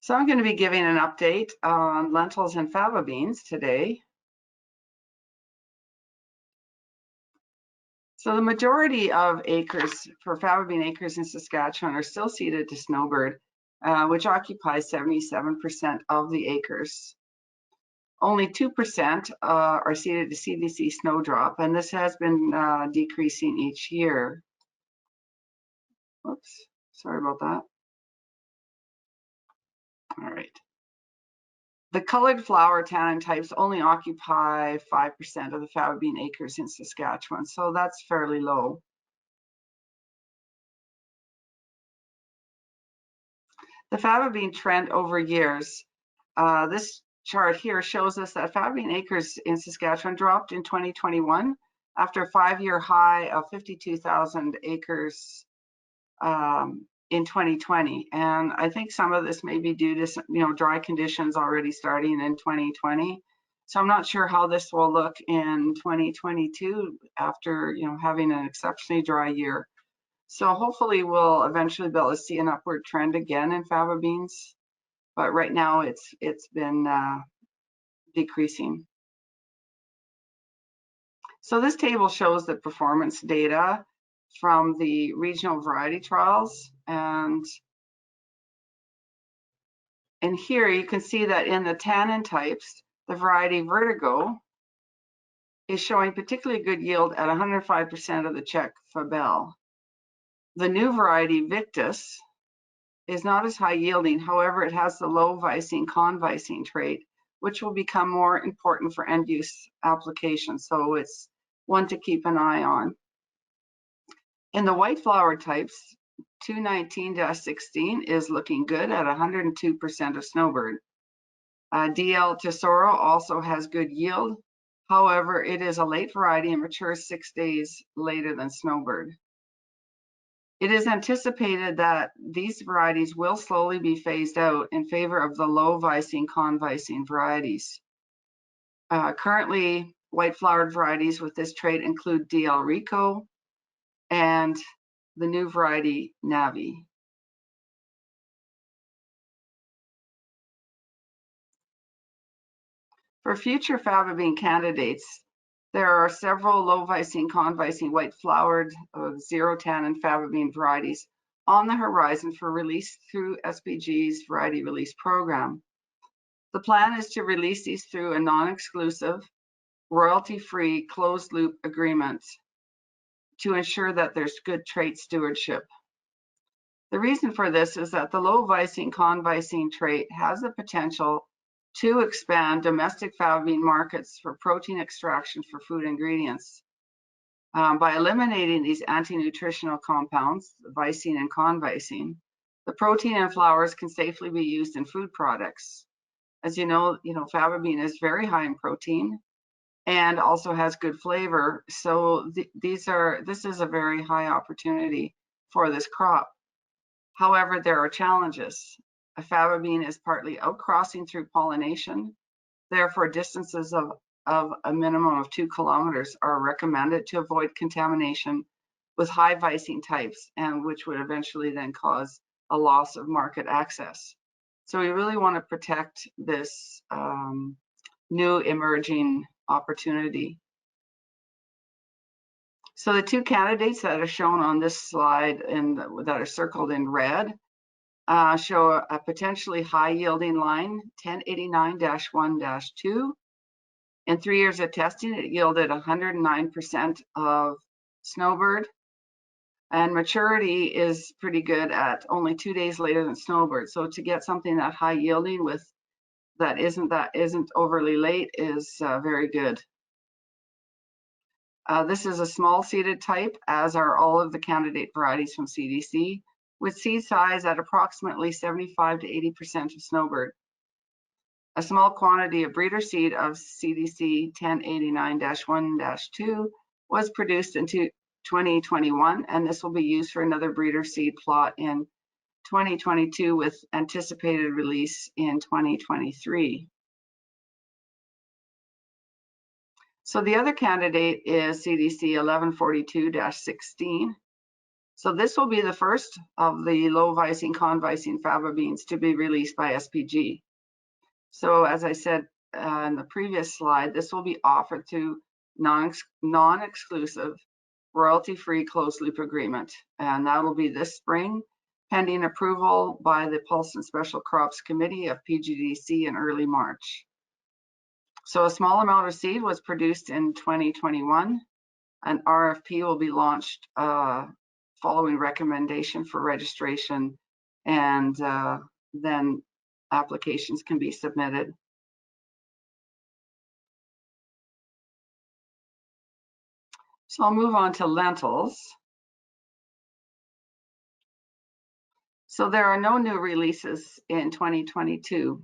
So I'm going to be giving an update on lentils and faba beans today. So the majority of acres for faba bean acres in Saskatchewan are still seeded to snowbird, which occupies 77% of the acres. Only 2% are seeded to CDC snowdrop, and this has been decreasing each year. Whoops, sorry about that. All right. The colored flower tannin types only occupy 5% of the faba bean acres in Saskatchewan, so that's fairly low. The faba bean trend over years. This chart here shows us that faba bean acres in Saskatchewan dropped in 2021 after a 5-year high of 52,000 acres in 2020, and I think some of this may be due to dry conditions already starting in 2020. So I'm not sure how this will look in 2022 after having an exceptionally dry year. So hopefully we'll eventually be able to see an upward trend again in faba beans, but right now it's been decreasing. So this table shows the performance data from the regional variety trials, and here you can see that in the tannin types, the variety Vertigo is showing particularly good yield at 105% of the Czech Fabel. The new variety Victus is not as high yielding, however, it has the low vicine convicine trait, which will become more important for end use applications. So it's one to keep an eye on. In the white flower types, 219-16 is looking good at 102% of snowbird. DL Tesoro also has good yield. However, it is a late variety and matures 6 days later than snowbird. It is anticipated that these varieties will slowly be phased out in favor of the low vicine convicine varieties. Currently, white flowered varieties with this trait include DL Rico and the new variety Navi. For future faba bean candidates, there are several low vicine convicine white flowered zero tannin faba bean varieties on the horizon for release through SPG's variety release program. The plan is to release these through a non-exclusive, royalty-free, closed-loop agreement to ensure that there's good trait stewardship. The reason for this is that the low vicine convicine trait has the potential to expand domestic faba bean markets for protein extraction for food ingredients. By eliminating these anti-nutritional compounds, vicine and convicine, the protein in flowers can safely be used in food products. As you know, faba bean is very high in protein and also has good flavor. So this is a very high opportunity for this crop. However, there are challenges. A faba bean is partly outcrossing through pollination. Therefore, distances of a minimum of 2 kilometers are recommended to avoid contamination with high vicine types, and which would eventually then cause a loss of market access. So we really want to protect this new emerging opportunity. So the two candidates that are shown on this slide and that are circled in red show a potentially high yielding line, 1089-1-2. In 3 years of testing, it yielded 109% of snowbird, and maturity is pretty good at only 2 days later than snowbird. So to get something that high yielding with that isn't overly late is very good. This is a small seeded type, as are all of the candidate varieties from CDC, with seed size at approximately 75 to 80% of snowbird. A small quantity of breeder seed of CDC 1089-1-2 was produced in 2021, and this will be used for another breeder seed plot in 2022 with anticipated release in 2023. So the other candidate is CDC 1142-16. So this will be the first of the low vicing convising faba beans to be released by SPG. So as I said in the previous slide, this will be offered to non-exclusive, royalty-free closed loop agreement, and that will be this spring, pending approval by the Pulse and Special Crops Committee of PGDC in early March. So a small amount of seed was produced in 2021. An RFP will be launched following recommendation for registration, and then applications can be submitted. So I'll move on to lentils. So there are no new releases in 2022.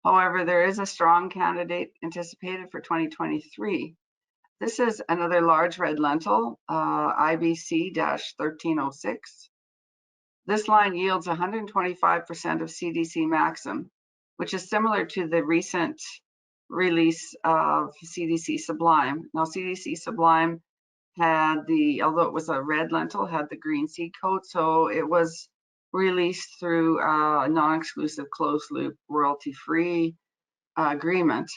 However, there is a strong candidate anticipated for 2023. This is another large red lentil, IBC-1306. This line yields 125% of CDC Maxim, which is similar to the recent release of CDC Sublime. Now, CDC Sublime had although it was a red lentil, had the green seed coat, so it was released through a non-exclusive closed loop royalty-free agreement.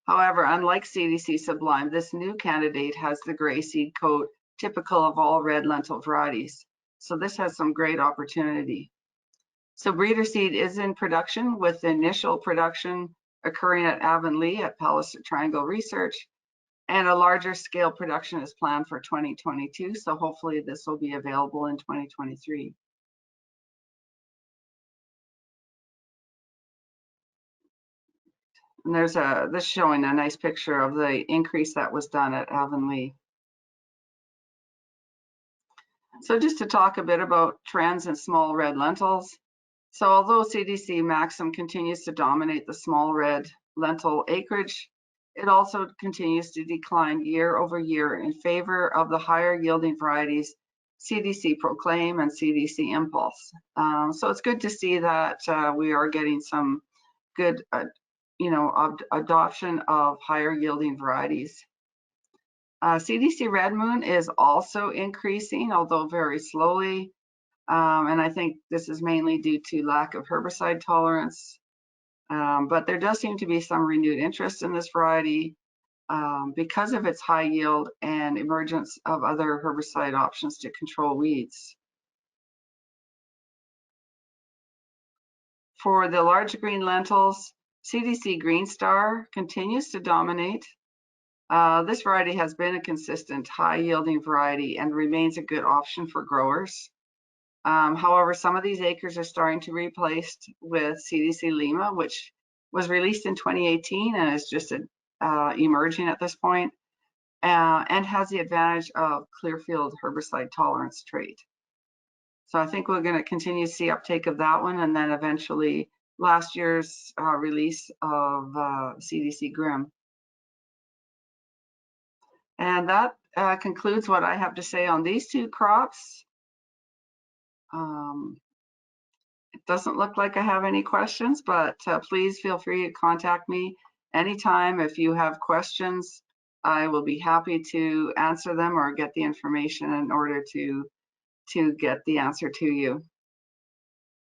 However, unlike CDC Sublime, this new candidate has the gray seed coat typical of all red lentil varieties. So this has some great opportunity. So breeder seed is in production, with initial production occurring at Avonlea at Palliser Triangle Research, and a larger scale production is planned for 2022. So hopefully this will be available in 2023. And there's this showing a nice picture of the increase that was done at Avonlea. So just to talk a bit about trends in small red lentils. So although CDC Maxim continues to dominate the small red lentil acreage, it also continues to decline year over year in favor of the higher yielding varieties CDC Proclaim and CDC Impulse. So it's good to see that we are getting some good adoption of higher yielding varieties. CDC Red Moon is also increasing, although very slowly. And I think this is mainly due to lack of herbicide tolerance. But there does seem to be some renewed interest in this variety because of its high yield and emergence of other herbicide options to control weeds. For the large green lentils, CDC Green Star continues to dominate. This variety has been a consistent high yielding variety and remains a good option for growers. However, some of these acres are starting to be replaced with CDC Lima, which was released in 2018 and is just emerging at this point, and has the advantage of Clearfield herbicide tolerance trait. So I think we're going to continue to see uptake of that one, and then eventually last year's release of CDC Grim. And that concludes what I have to say on these two crops. It doesn't look like I have any questions, but please feel free to contact me anytime if you have questions. I will be happy to answer them or get the information in order to get the answer to you.